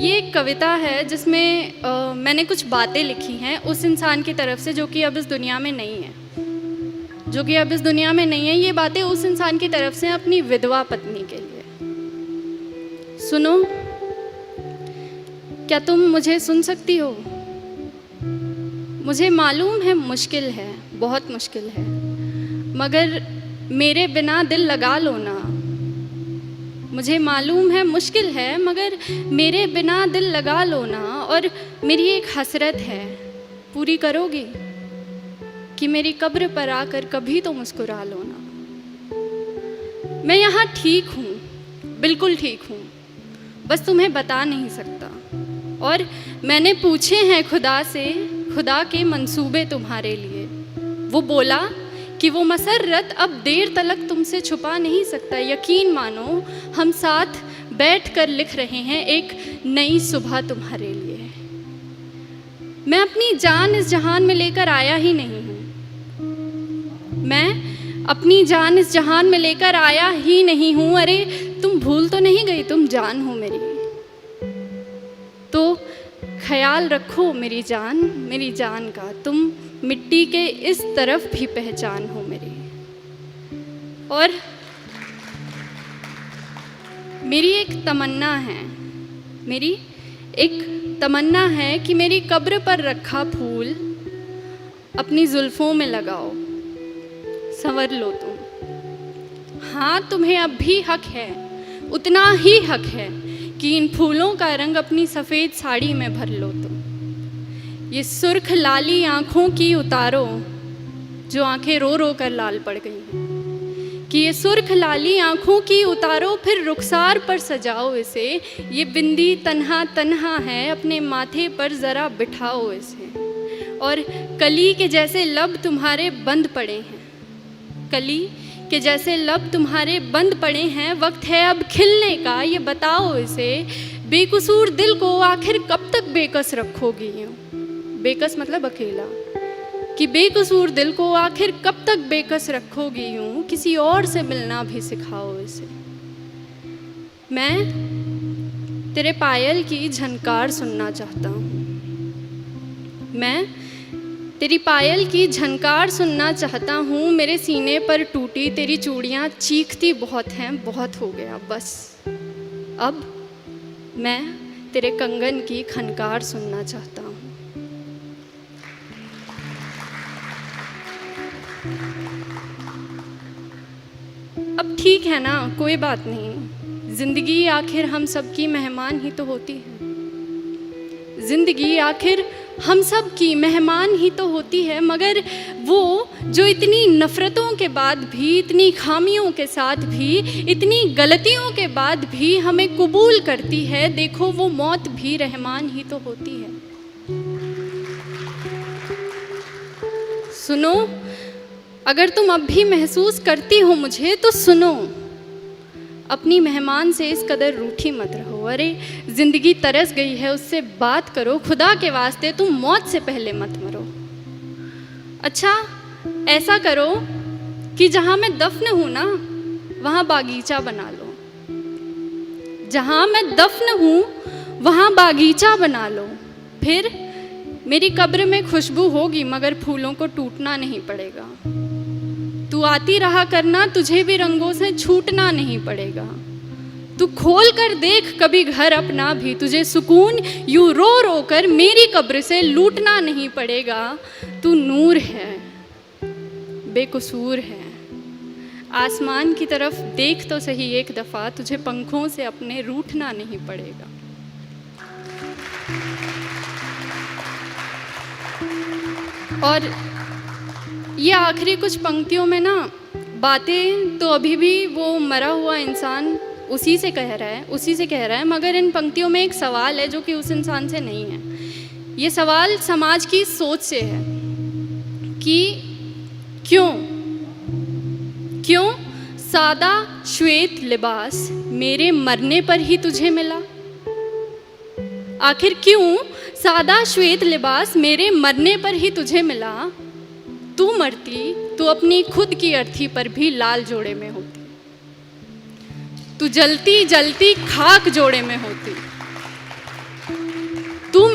ये एक कविता है जिसमें मैंने कुछ बातें लिखी हैं उस इंसान की तरफ से जो कि अब इस दुनिया में नहीं है, ये बातें उस इंसान की तरफ से अपनी विधवा पत्नी के लिए। सुनो, क्या तुम मुझे सुन सकती हो? मुझे मालूम है मुश्किल है, बहुत मुश्किल है, मगर मेरे बिना दिल लगा लो ना। मुझे मालूम है मुश्किल है, मगर मेरे बिना दिल लगा लो ना। और मेरी एक हसरत है, पूरी करोगी कि मेरी कब्र पर आकर कभी तो मुस्कुरा लो ना। मैं यहाँ ठीक हूँ, बिल्कुल ठीक हूँ, बस तुम्हें बता नहीं सकता। और मैंने पूछे हैं खुदा से, खुदा के मंसूबे तुम्हारे लिए। वो बोला कि वो मसर्रत अब देर तलक तुमसे छुपा नहीं सकता। यकीन मानो, हम साथ बैठकर लिख रहे हैं एक नई सुबह तुम्हारे लिए। मैं अपनी जान इस जहान में लेकर आया ही नहीं हूँ, मैं अपनी जान इस जहान में लेकर आया ही नहीं हूँ। अरे तुम भूल तो नहीं गई, तुम जान हो मेरी, तो ख्याल रखो मेरी जान का। तुम मिट्टी के इस तरफ भी पहचान हो मेरी। और मेरी एक तमन्ना है कि मेरी कब्र पर रखा फूल अपनी जुल्फों में लगाओ, संवर लो तुम। हाँ, तुम्हें अब भी हक है, उतना ही हक है कि इन फूलों का रंग अपनी सफ़ेद साड़ी में भर लो तुम। ये सुर्ख लाली आँखों की उतारो, जो आँखें रो रो कर लाल पड़ गई, कि ये सुर्ख लाली आँखों की उतारो, फिर रुखसार पर सजाओ इसे। ये बिंदी तन्हा तन्हा है, अपने माथे पर ज़रा बिठाओ इसे। और कली के जैसे लब तुम्हारे बंद पड़े हैं, कली के जैसे लब तुम्हारे बंद पड़े हैं, वक्त है अब खिलने का, ये बताओ इसे। बेकसूर दिल को आखिर कब तक बेकस रखोगी यूँ? बेकस मतलब अकेला, कि बेकसूर दिल को आखिर कब तक बेकस रखोगी यूँ? किसी और से मिलना भी सिखाओ इसे। मैं तेरे पायल की झनकार सुनना चाहता हूँ, मैं तेरी पायल की झनकार सुनना चाहता हूँ। मेरे सीने पर टूटी तेरी चूड़ियाँ चीखती बहुत हैं, बहुत हो गया बस। अब मैं तेरे कंगन की खनकार सुनना चाहता हूँ। अब ठीक है ना, कोई बात नहीं, ज़िंदगी आखिर हम सब की मेहमान ही तो होती है। ज़िंदगी आखिर हम सब की मेहमान ही तो होती है, मगर वो जो इतनी नफ़रतों के बाद भी, इतनी खामियों के साथ भी, इतनी गलतियों के बाद भी हमें कबूल करती है, देखो वो मौत भी रहमान ही तो होती है। सुनो, अगर तुम अब भी महसूस करती हो मुझे तो सुनो, अपनी मेहमान से इस कदर रूठी मत रहो। अरे ज़िंदगी तरस गई है, उससे बात करो, खुदा के वास्ते तुम मौत से पहले मत मरो। अच्छा ऐसा करो कि जहाँ मैं दफन हूँ ना, वहाँ बागीचा बना लो। जहाँ मैं दफन हूँ वहाँ बागीचा बना लो। फिर मेरी कब्र में खुशबू होगी, मगर फूलों को टूटना नहीं पड़ेगा। तू आती रहा करना, तुझे भी रंगों से छूटना नहीं पड़ेगा। तू खोल कर देख कभी घर अपना भी, तुझे सुकून यूं रो रो कर मेरी कब्र से लूटना नहीं पड़ेगा। तू नूर है, बेकसूर है, आसमान की तरफ देख तो सही एक दफ़ा, तुझे पंखों से अपने रूठना नहीं पड़ेगा। और ये आखिरी कुछ पंक्तियों में ना बातें तो अभी भी वो मरा हुआ इंसान उसी से कह रहा है, मगर इन पंक्तियों में एक सवाल है जो कि उस इंसान से नहीं है। ये सवाल समाज की सोच से है कि क्यों सादा श्वेत लिबास मेरे मरने पर ही तुझे मिला? आखिर क्यों सादा श्वेत लिबास मेरे मरने पर ही तुझे मिला? तू मरती तो अपनी खुद की अर्थी पर भी लाल जोड़े में होती, तू जलती जलती खाक जोड़े में होती।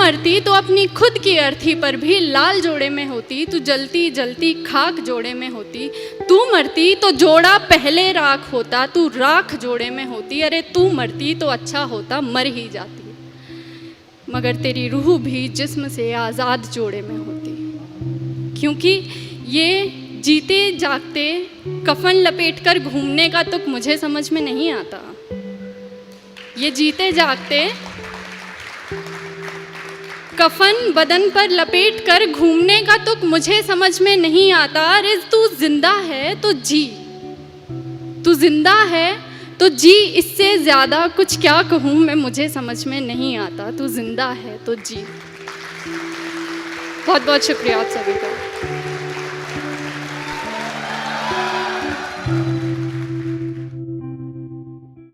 मरती तो अपनी खुद की अर्थी पर भी लाल जोड़े में होती, तू जलती जलती खाक जोड़े में होती। तू मरती तो जोड़ा पहले राख होता, तू राख जोड़े में होती। अरे तू मरती तो अच्छा होता, मर ही जाती, मगर तेरी रूह भी जिस्म से आज़ाद जोड़े में होती। क्योंकि ये जीते जागते कफन लपेटकर घूमने का तुक मुझे समझ में नहीं आता। ये जीते जागते कफन बदन पर लपेट कर घूमने का तुक मुझे समझ में नहीं आता। अरे तू जिंदा है तो जी, तू जिंदा है तो जी, इससे ज़्यादा कुछ क्या कहूँ मैं, मुझे समझ में नहीं आता। तू जिंदा है तो जी। बहुत बहुत शुक्रिया आप सभी का।